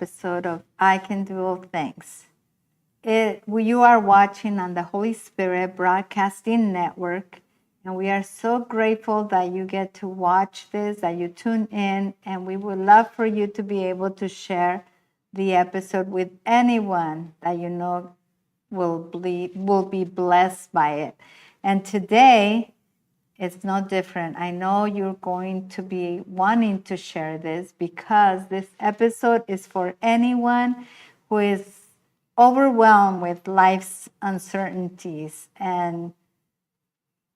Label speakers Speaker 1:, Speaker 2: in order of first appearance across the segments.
Speaker 1: episode of I Can Do All Things. You are watching on the Holy Spirit Broadcasting Network, and we are so grateful that you get to watch this, that you tune in, and we would love for you to be able to share the episode with anyone that you know will be blessed by it. And today, it's no different. I know you're going to be wanting to share this because this episode is for anyone who is overwhelmed with life's uncertainties. And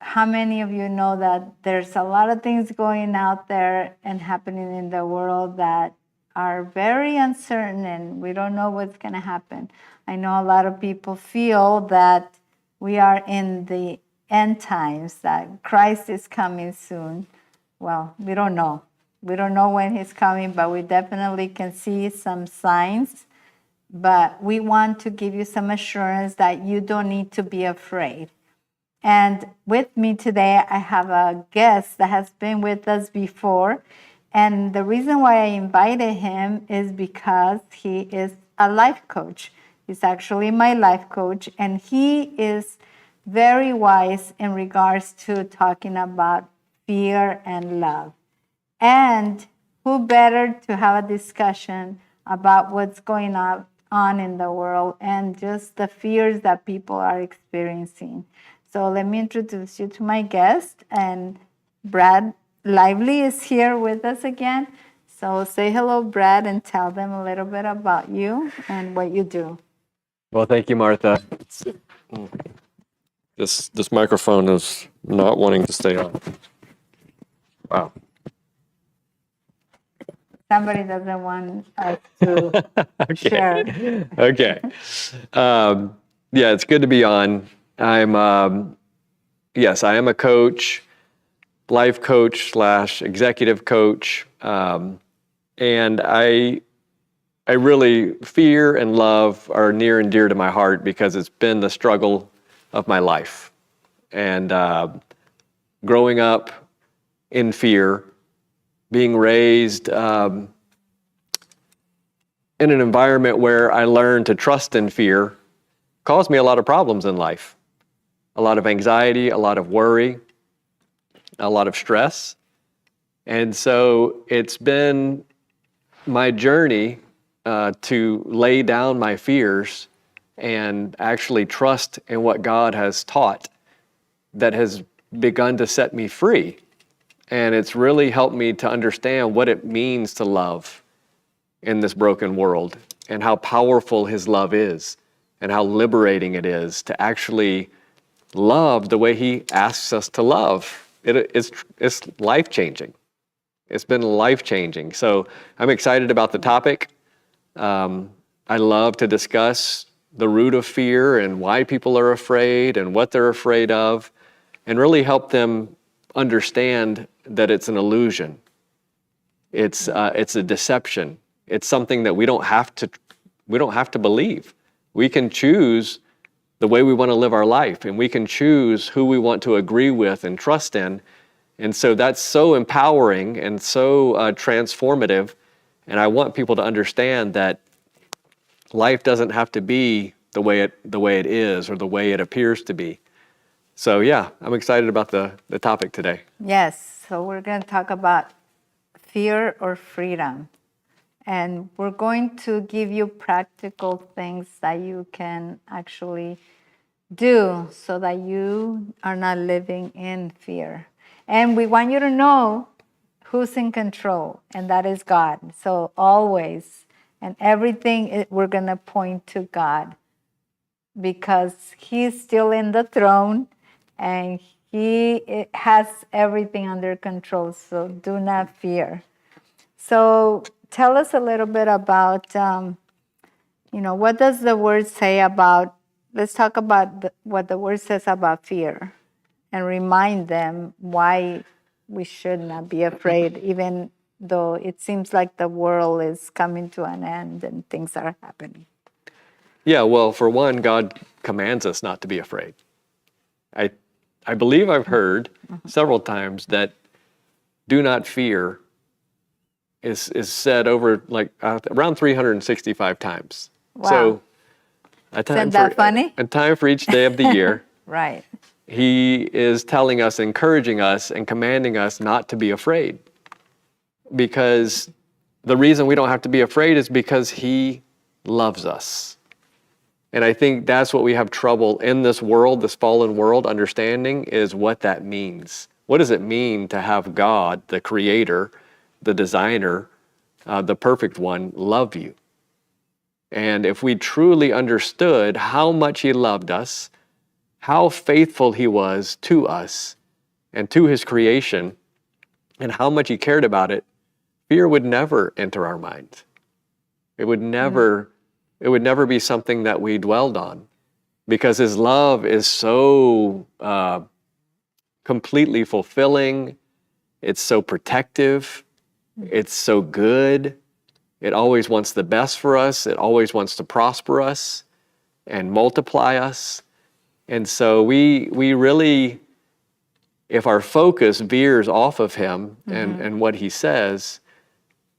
Speaker 1: how many of you know that there's a lot of things going out there and happening in the world that are very uncertain and we don't know what's going to happen? I know a lot of people feel that we are in the end times, that Christ is coming soon. Well, we don't know. We don't know when he's coming, but we definitely can see some signs. But we want to give you some assurance that you don't need to be afraid. And with me today, I have a guest that has been with us before. And the reason why I invited him is because he is a life coach. He's actually my life coach, and he is very wise in regards to talking about fear and love. And who better to have a discussion about what's going on in the world and just the fears that people are experiencing. So let me introduce you to my guest, and Brad Lively is here with us again. So say hello, Brad, and tell them a little bit about you and what you do.
Speaker 2: Well, thank you, Martha. This microphone is not wanting to stay on. Wow.
Speaker 1: Somebody doesn't want us to share.
Speaker 2: Okay. Yeah, it's good to be on. Yes, I am a coach, life coach / executive coach. And I really, fear and love are near and dear to my heart because it's been the struggle of my life. And growing up in fear, being raised in an environment where I learned to trust in fear caused me a lot of problems in life. A lot of anxiety, a lot of worry, a lot of stress. And so it's been my journey to lay down my fears and actually trust in what God has taught that has begun to set me free. And it's really helped me to understand what it means to love in this broken world and how powerful his love is and how liberating it is to actually love the way he asks us to love. It's life-changing. It's been life-changing. So I'm excited about the topic. I love to discuss the root of fear and why people are afraid and what they're afraid of, and really help them understand that it's an illusion. It's a deception. It's something that we don't have to believe. We can choose the way we want to live our life, and we can choose who we want to agree with and trust in. And so that's so empowering and so transformative. And I want people to understand that life doesn't have to be the way it is or the way it appears to be. So yeah, I'm excited about the topic today.
Speaker 1: Yes, so we're going to talk about fear or freedom. And we're going to give you practical things that you can actually do so that you are not living in fear. And we want you to know who's in control, and that is God. So always and everything, we're going to point to God because he's still in the throne and he has everything under control. So do not fear. So tell us a little bit about, what does the word say about, let's talk about what the word says about fear and remind them why we should not be afraid, even though it seems like the world is coming to an end and things are happening.
Speaker 2: Yeah, well, for one, God commands us not to be afraid. I believe I've heard several times that do not fear is said over like around 365 times.
Speaker 1: Wow.
Speaker 2: So a time
Speaker 1: Isn't that funny?
Speaker 2: a time for each day of the year.
Speaker 1: Right.
Speaker 2: He is telling us, encouraging us, and commanding us not to be afraid. Because the reason we don't have to be afraid is because he loves us. And I think that's what we have trouble in this world, this fallen world, understanding is what that means. What does it mean to have God, the creator, the designer, the perfect one, love you? And if we truly understood how much he loved us, how faithful he was to us and to his creation, and how much he cared about it, fear would never enter our mind. It would never be something that we dwelled on, because his love is so completely fulfilling. It's so protective. It's so good. It always wants the best for us. It always wants to prosper us and multiply us. And so we really, if our focus veers off of him and what he says,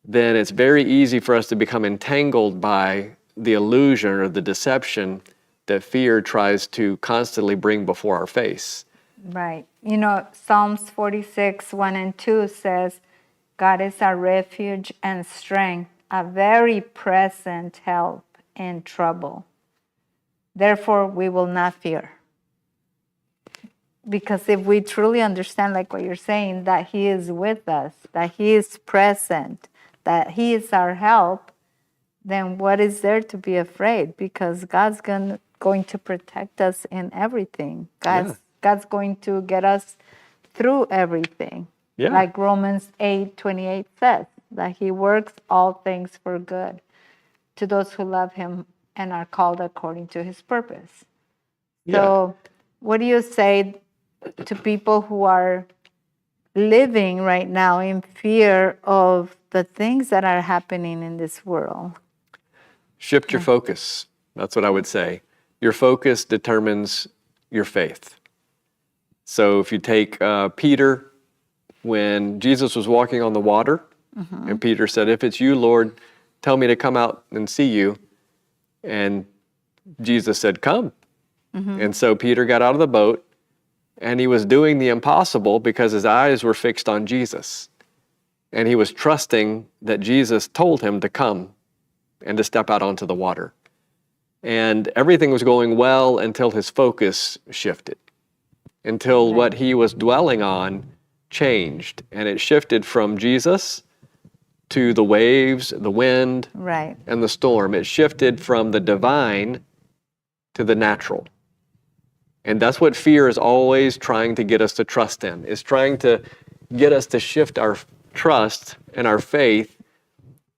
Speaker 2: then it's very easy for us to become entangled by the illusion or the deception that fear tries to constantly bring before our face.
Speaker 1: Right. You know, Psalms 46, 1 and 2 says, God is our refuge and strength, a very present help in trouble. Therefore, we will not fear. Because if we truly understand, like what you're saying, that he is with us, that he is present, that he is our help, then what is there to be afraid? Because God's going to protect us in everything. God's going to get us through everything.
Speaker 2: Yeah.
Speaker 1: Like Romans 8:28 says, that he works all things for good to those who love him and are called according to his purpose. So what do you say to people who are living right now in fear of the things that are happening in this world?
Speaker 2: Shift your focus. That's what I would say. Your focus determines your faith. So if you take Peter, when Jesus was walking on the water, and Peter said, if it's you, Lord, tell me to come out and see you. And Jesus said, come. And so Peter got out of the boat, and he was doing the impossible because his eyes were fixed on Jesus. And he was trusting that Jesus told him to come and to step out onto the water. And everything was going well until his focus shifted, until what he was dwelling on changed. And it shifted from Jesus to the waves, the wind,
Speaker 1: Right.
Speaker 2: and the storm. It shifted from the divine to the natural. And that's what fear is always trying to get us to trust in, is trying to get us to shift our trust and our faith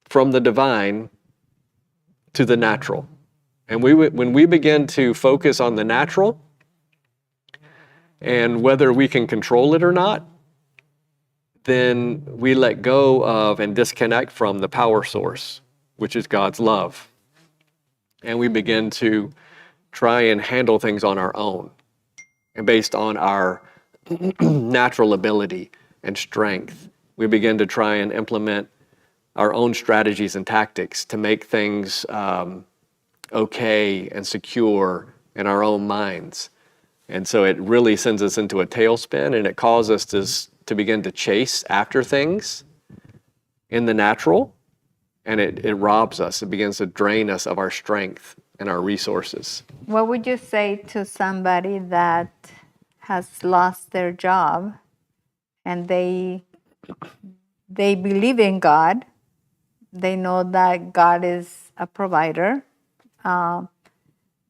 Speaker 2: from the divine to the natural. And when we begin to focus on the natural and whether we can control it or not, then we let go of and disconnect from the power source, which is God's love. And we begin to try and handle things on our own and based on our natural ability and strength. We begin to try and implement our own strategies and tactics to make things okay and secure in our own minds. And so it really sends us into a tailspin, and it causes us to begin to chase after things in the natural, and it robs us. It begins to drain us of our strength and our resources.
Speaker 1: What would you say to somebody that has lost their job and they believe in God? They know that God is a provider,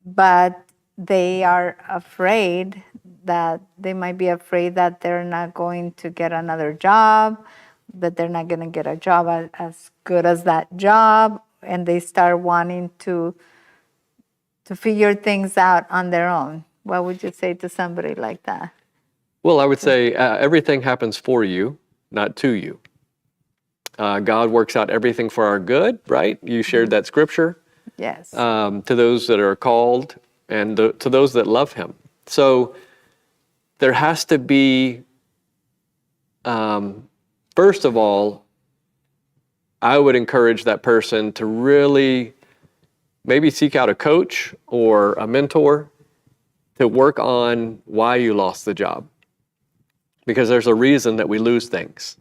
Speaker 1: but they are afraid that they might be afraid that they're not going to get another job, that they're not going to get a job as good as that job, and they start wanting to figure things out on their own. What would you say to somebody like that?
Speaker 2: Well, I would say everything happens for you, not to you. God works out everything for our good, right? You shared that scripture.
Speaker 1: Yes.
Speaker 2: To those that are called and to those that love him. So there has to be, first of all, I would encourage that person to really maybe seek out a coach or a mentor to work on why you lost the job. Because there's a reason that we lose things.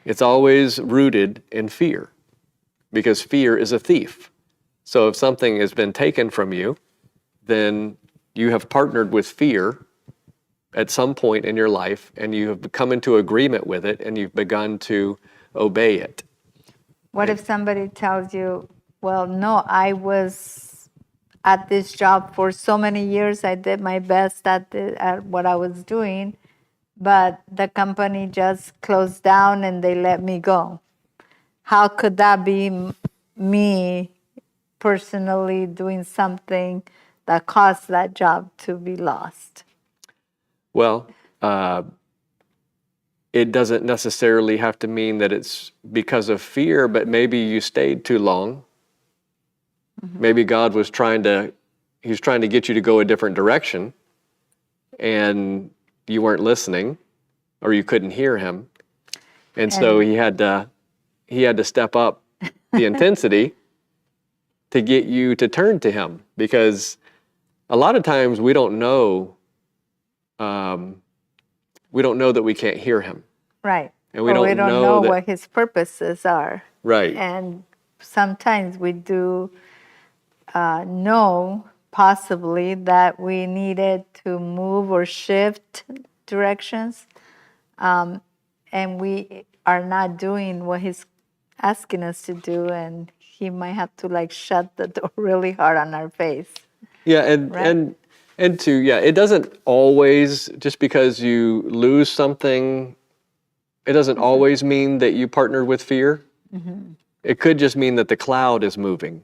Speaker 2: It's always rooted in fear, because fear is a thief. So if something has been taken from you, then you have partnered with fear at some point in your life, and you have come into agreement with it, and you've begun to obey it.
Speaker 1: What if somebody tells you, well, no, I was at this job for so many years, I did my best at what I was doing, but the company just closed down and they let me go. How could that be me personally doing something that caused that job to be lost?
Speaker 2: Well, it doesn't necessarily have to mean that it's because of fear, but maybe you stayed too long. Maybe God was trying to get you to go a different direction, and you weren't listening, or you couldn't hear him. And so he had to step up the intensity to get you to turn to him, because a lot of times we don't know that we can't hear him.
Speaker 1: Right.
Speaker 2: And we
Speaker 1: Or
Speaker 2: don't know that-
Speaker 1: what his purposes are.
Speaker 2: Right.
Speaker 1: And sometimes we do know possibly that we needed to move or shift directions, and we are not doing what he's asking us to do, and he might have to like shut the door really hard on our face.
Speaker 2: Yeah, and
Speaker 1: Right.
Speaker 2: and two, yeah, it doesn't always, just because you lose something, it doesn't always mean that you partnered with fear. It could just mean that the cloud is moving.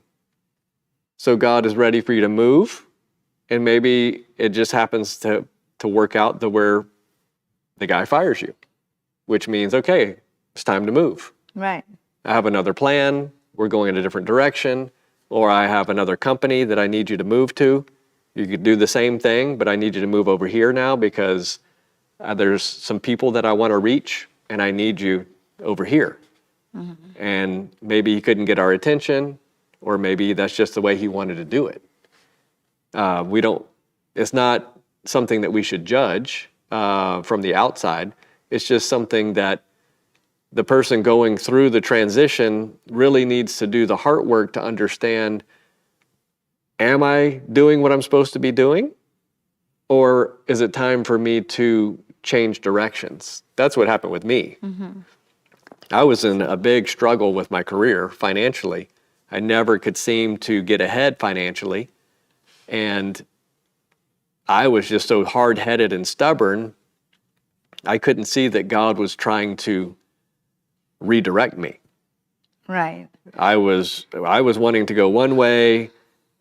Speaker 2: So God is ready for you to move, and maybe it just happens to work out to where the guy fires you, which means, okay, it's time to move.
Speaker 1: Right.
Speaker 2: I have another plan, we're going in a different direction, or I have another company that I need you to move to. You could do the same thing, but I need you to move over here now because there's some people that I want to reach, and I need you over here. And maybe he couldn't get our attention, or maybe that's just the way he wanted to do it. It's not something that we should judge from the outside. It's just something that the person going through the transition really needs to do the heart work to understand, am I doing what I'm supposed to be doing? Or is it time for me to change directions? That's what happened with me. I was in a big struggle with my career financially. I never could seem to get ahead financially. And I was just so hard-headed and stubborn, I couldn't see that God was trying to redirect me.
Speaker 1: Right.
Speaker 2: I was wanting to go one way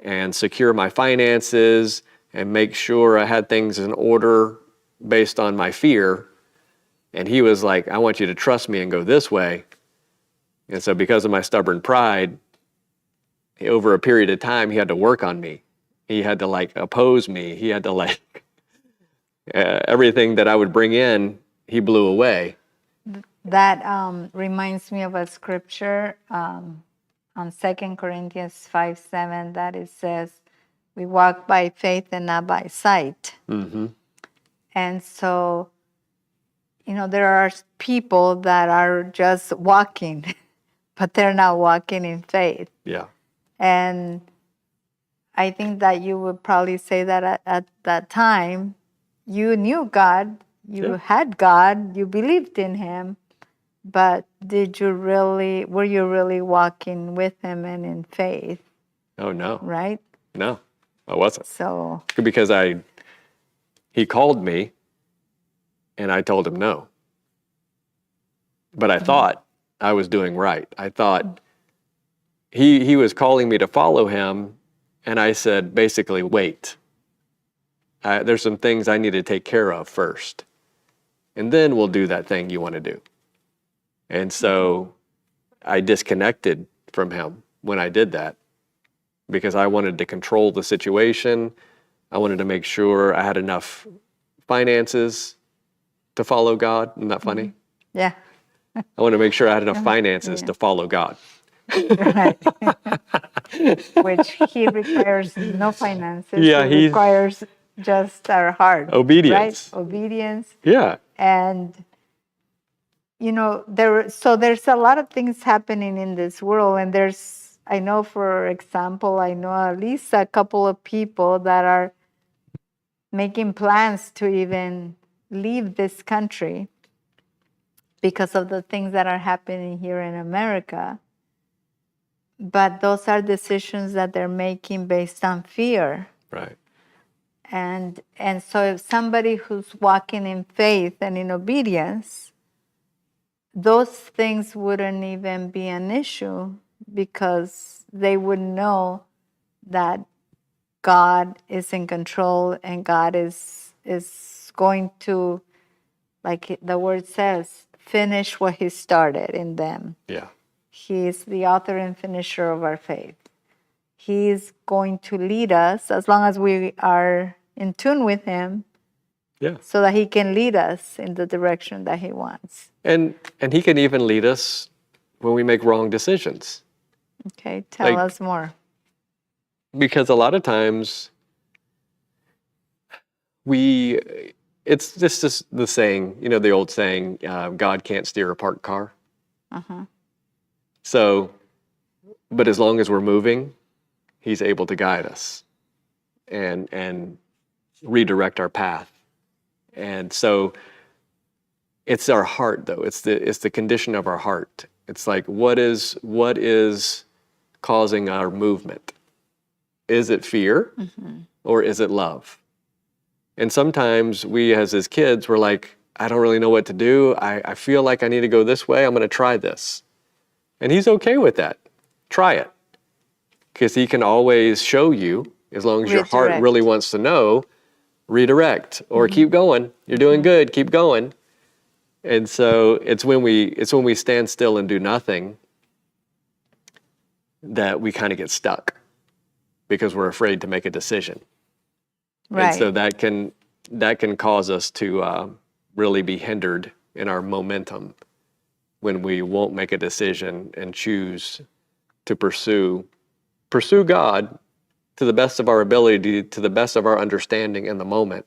Speaker 2: and secure my finances and make sure I had things in order based on my fear. And he was like, I want you to trust me and go this way. And so because of my stubborn pride, over a period of time, he had to work on me. He had to like oppose me. He had to like, everything that I would bring in, he blew away.
Speaker 1: That reminds me of a scripture on 2 Corinthians 5:7 that it says, we walk by faith and not by sight. And so, there are people that are just walking, but they're not walking in faith.
Speaker 2: Yeah.
Speaker 1: And I think that you would probably say that at that time, you knew God, you had God, you believed in him, but were you really walking with him and in faith?
Speaker 2: Oh, no.
Speaker 1: Right?
Speaker 2: No, I wasn't.
Speaker 1: So,
Speaker 2: Because he called me and I told him no. But I thought I was doing right. I thought he was calling me to follow him, and I said, basically, wait. There's some things I need to take care of first, and then we'll do that thing you want to do. And so I disconnected from him when I did that, because I wanted to control the situation. I wanted to make sure I had enough finances to follow God. Isn't that funny?
Speaker 1: yeah.
Speaker 2: I want to make sure I had enough finances
Speaker 1: Yeah.
Speaker 2: to follow God.
Speaker 1: Right. Which he requires no finances.
Speaker 2: Yeah,
Speaker 1: He requires just our heart.
Speaker 2: Obedience.
Speaker 1: Right? Obedience.
Speaker 2: Yeah.
Speaker 1: And there's a lot of things happening in this world, and I know, for example, I know at least a couple of people that are making plans to even leave this country because of the things that are happening here in America. But those are decisions that they're making based on fear.
Speaker 2: Right.
Speaker 1: And so if somebody who's walking in faith and in obedience, those things wouldn't even be an issue, because they would know that God is in control, and God is going to, like the word says, finish what he started in them.
Speaker 2: Yeah.
Speaker 1: He is the author and finisher of our faith. He is going to lead us as long as we are in tune with him,
Speaker 2: Yeah.
Speaker 1: so that he can lead us in the direction that he wants.
Speaker 2: And he can even lead us when we make wrong decisions.
Speaker 1: Okay, tell
Speaker 2: Like-
Speaker 1: us more.
Speaker 2: Because a lot of times it's just the saying, the old saying, God can't steer a parked car.
Speaker 1: Uh-huh.
Speaker 2: So, but as long as we're moving, he's able to guide us and redirect our path. And so it's our heart, though. It's the condition of our heart. It's like, what is causing our movement? Is it fear, or is it love? And sometimes we, as his kids, we're like, I don't really know what to do. I feel like I need to go this way. I'm going to try this. And he's okay with that. Try it. Because he can always show you, as long as your heart
Speaker 1: Redirect.
Speaker 2: really wants to know, redirect or keep going. You're doing good. Keep going. And so it's when we stand still and do nothing that we kind of get stuck, because we're afraid to make a decision.
Speaker 1: Right.
Speaker 2: And so that can cause us to really be hindered in our momentum when we won't make a decision and choose to pursue God to the best of our ability, to the best of our understanding in the moment.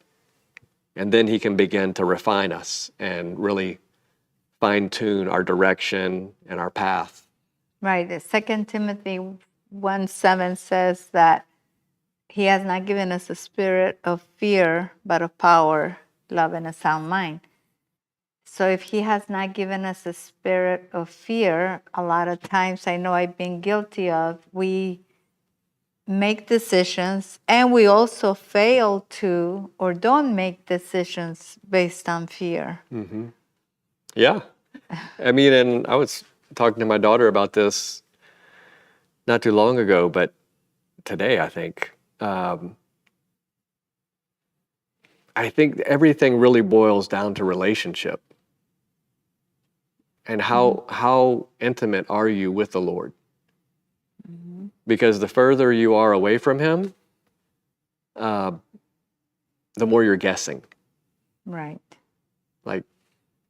Speaker 2: And then he can begin to refine us and really fine-tune our direction and our path.
Speaker 1: Right. 2 Timothy 1:7 says that he has not given us a spirit of fear, but of power, love, and a sound mind. So if he has not given us a spirit of fear, a lot of times, I know I've been guilty of, we make decisions and we also fail to, or don't make decisions based on fear.
Speaker 2: Yeah. I mean, and I was talking to my daughter about this not too long ago, but today, I think. I think everything really boils down to relationship. And how intimate are you with the Lord? Because the further you are away from him, the more you're guessing.
Speaker 1: Right.
Speaker 2: Like,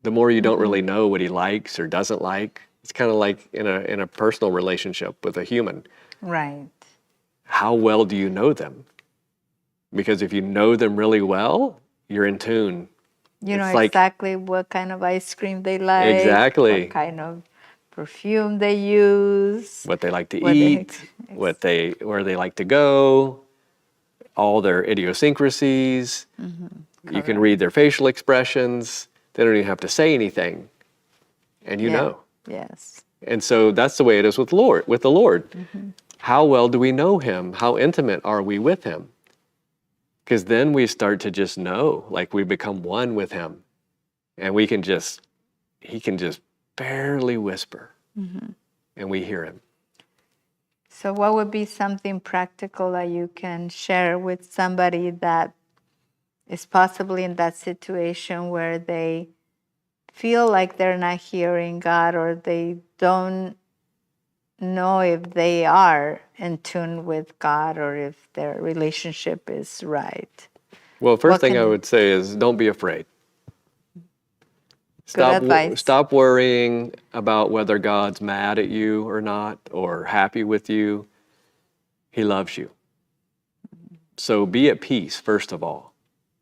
Speaker 2: the more you don't really know what he likes or doesn't like. It's kind of like in a personal relationship with a human.
Speaker 1: Right.
Speaker 2: How well do you know them? Because if you know them really well, you're in tune.
Speaker 1: You know
Speaker 2: It's like-
Speaker 1: exactly what kind of ice cream they like.
Speaker 2: Exactly.
Speaker 1: What kind of perfume they use.
Speaker 2: What they like to
Speaker 1: What they-
Speaker 2: eat, where they like to go, all their idiosyncrasies. You can read their facial expressions. They don't even have to say anything, and you
Speaker 1: Yeah.
Speaker 2: know.
Speaker 1: Yes.
Speaker 2: And so that's the way it is with the Lord. How well do we know him? How intimate are we with him? Because then we start to just know, like we become one with him. And he can just barely whisper, and we hear him.
Speaker 1: So what would be something practical that you can share with somebody that is possibly in that situation where they feel like they're not hearing God, or they don't know if they are in tune with God, or if their relationship is right?
Speaker 2: Well, first
Speaker 1: What
Speaker 2: thing
Speaker 1: can-
Speaker 2: I would say is don't be afraid.
Speaker 1: advice.
Speaker 2: Stop worrying about whether God's mad at you or not, or happy with you. He loves you. So be at peace, first of all.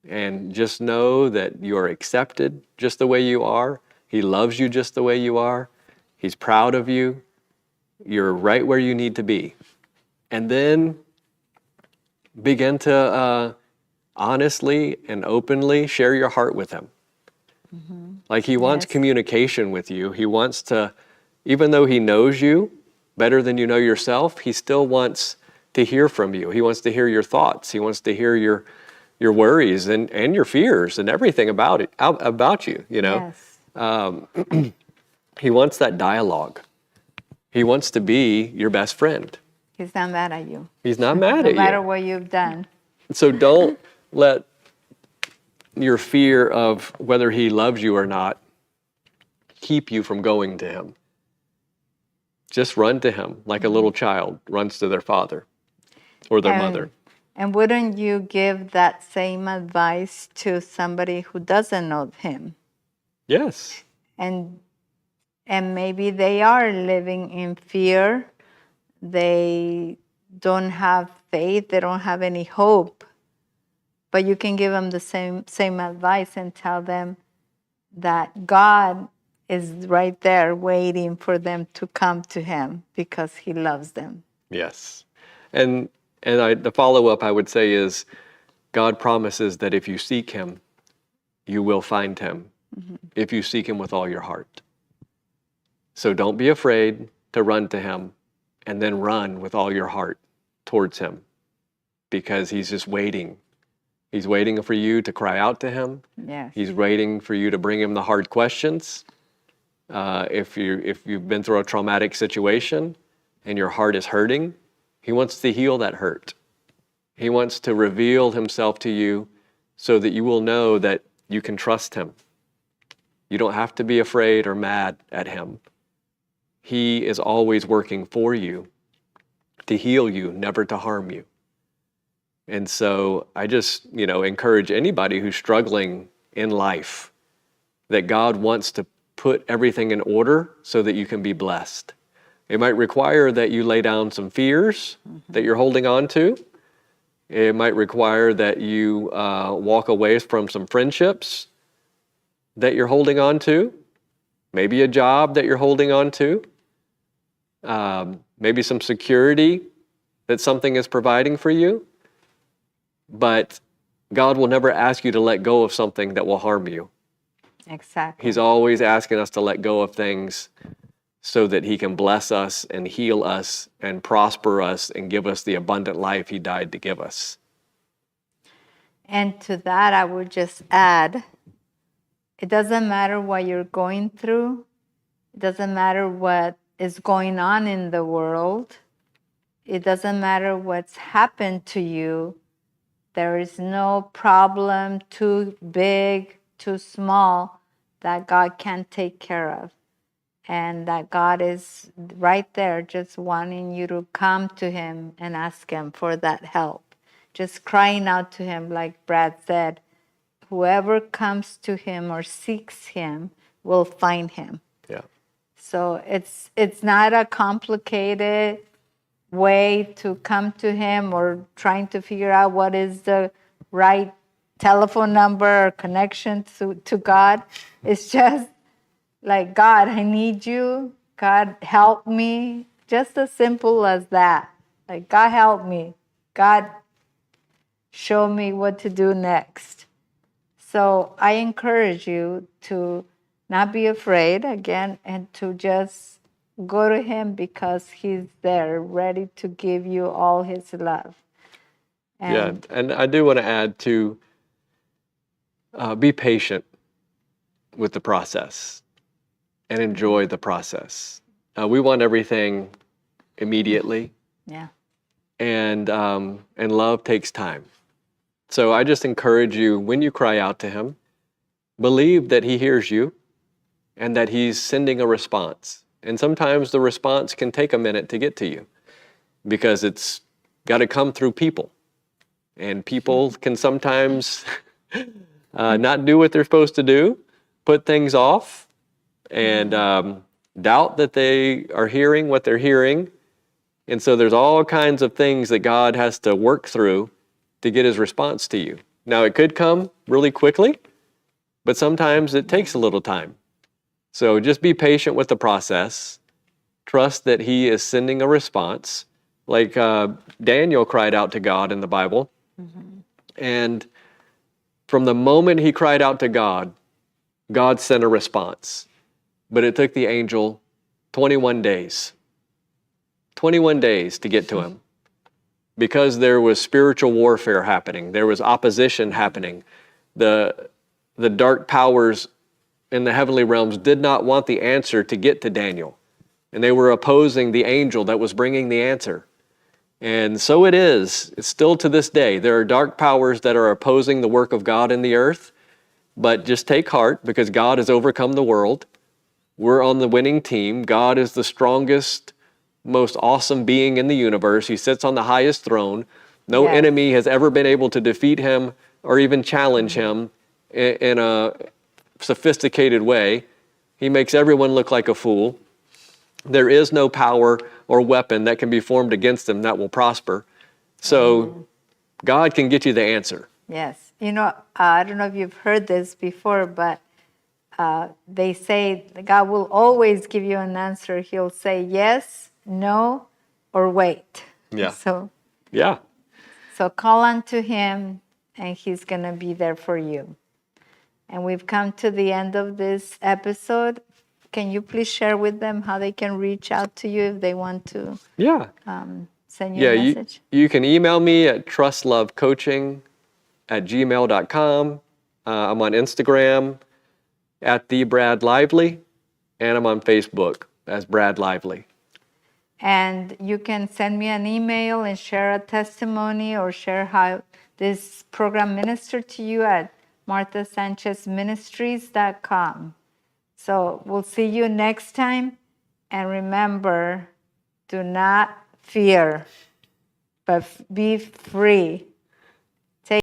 Speaker 2: And just know that you are accepted just the way you are. He loves you just the way you are. He's proud of you. You're right where you need to be. And then begin to honestly and openly share your heart with him. Like he wants
Speaker 1: Yes.
Speaker 2: communication with you. He wants to, even though he knows you better than you know yourself, he still wants to hear from you. He wants to hear your thoughts. He wants to hear your worries and your fears and everything about it, about you, you know.
Speaker 1: Yes.
Speaker 2: He wants that dialogue. He wants to be your best friend.
Speaker 1: He's not mad at you.
Speaker 2: He's not mad
Speaker 1: No
Speaker 2: at
Speaker 1: matter
Speaker 2: you.
Speaker 1: what you've done.
Speaker 2: So don't let your fear of whether he loves you or not keep you from going to him. Just run to him like a little child runs to their father or their mother.
Speaker 1: And wouldn't you give that same advice to somebody who doesn't know him?
Speaker 2: Yes.
Speaker 1: And maybe they are living in fear. They don't have faith. They don't have any hope. But you can give them the same advice and tell them that God is right there waiting for them to come to him because he loves them.
Speaker 2: Yes. And the follow-up I would say is God promises that if you seek him, you will find him if you seek him with all your heart. So don't be afraid to run to him and then run with all your heart towards him because he's just waiting. He's waiting for you to cry out to him.
Speaker 1: Yes.
Speaker 2: He's waiting for you to bring him the hard questions. If you've been through a traumatic situation and your heart is hurting, he wants to heal that hurt. He wants to reveal himself to you so that you will know that you can trust him. You don't have to be afraid or mad at him. He is always working for you to heal you, never to harm you. And so I just, encourage anybody who's struggling in life that God wants to put everything in order so that you can be blessed. It might require that you lay down some fears that you're holding on to. It might require that you walk away from some friendships that you're holding on to. Maybe a job that you're holding on to. Maybe some security that something is providing for you. But God will never ask you to let go of something that will harm you.
Speaker 1: Exactly.
Speaker 2: He's always asking us to let go of things so that he can bless us and heal us and prosper us and give us the abundant life he died to give us.
Speaker 1: And to that, I would just add, it doesn't matter what you're going through. It doesn't matter what is going on in the world. It doesn't matter what's happened to you. There is no problem too big, too small that God can't take care of. And that God is right there just wanting you to come to him and ask him for that help. Just crying out to him, like Brad said, whoever comes to him or seeks him will find him.
Speaker 2: Yeah.
Speaker 1: So it's not a complicated way to come to him or trying to figure out what is the right telephone number or connection to God. It's just like, God, I need you. God, help me. Just as simple as that. Like, God, help me. God, show me what to do next. So I encourage you to not be afraid again and to just go to him because he's there ready to give you all his love. And
Speaker 2: And I do want to add to be patient with the process and enjoy the process. We want everything immediately,
Speaker 1: yeah.
Speaker 2: and love takes time. So I just encourage you, when you cry out to him, believe that he hears you and that he's sending a response. And sometimes the response can take a minute to get to you because it's got to come through people. And people can sometimes not do what they're supposed to do, put things off and doubt that they are hearing what they're hearing. And so there's all kinds of things that God has to work through to get his response to you. Now, it could come really quickly, but sometimes it takes a little time. So just be patient with the process. Trust that he is sending a response. Like Daniel cried out to God in the Bible. And from the moment he cried out to God, God sent a response. But it took the angel 21 days. 21 days to get to him. Because there was spiritual warfare happening. There was opposition happening. The dark powers in the heavenly realms did not want the answer to get to Daniel. And they were opposing the angel that was bringing the answer. And so it is. It's still to this day. There are dark powers that are opposing the work of God in the earth. But just take heart, because God has overcome the world. We're on the winning team. God is the strongest, most awesome being in the universe. He sits on the highest throne. No enemy has ever been able to defeat him or even challenge him in a sophisticated way. He makes everyone look like a fool. There is no power or weapon that can be formed against him that will prosper. So God can get you the answer.
Speaker 1: Yes. You know, I don't know if you've heard this before, but they say God will always give you an answer. He'll say yes, no, or wait.
Speaker 2: Yeah.
Speaker 1: So call unto him, and he's going to be there for you. And we've come to the end of this episode. Can you please share with them how they can reach out to you if they want to send you a message?
Speaker 2: You can email me at trustlovecoaching@gmail.com. I'm on Instagram at @TheBradLively, and I'm on Facebook as Brad Lively.
Speaker 1: And you can send me an email and share a testimony or share how this program ministered to you at MarthaSanchezMinistries.com. So we'll see you next time. And remember, do not fear, but be free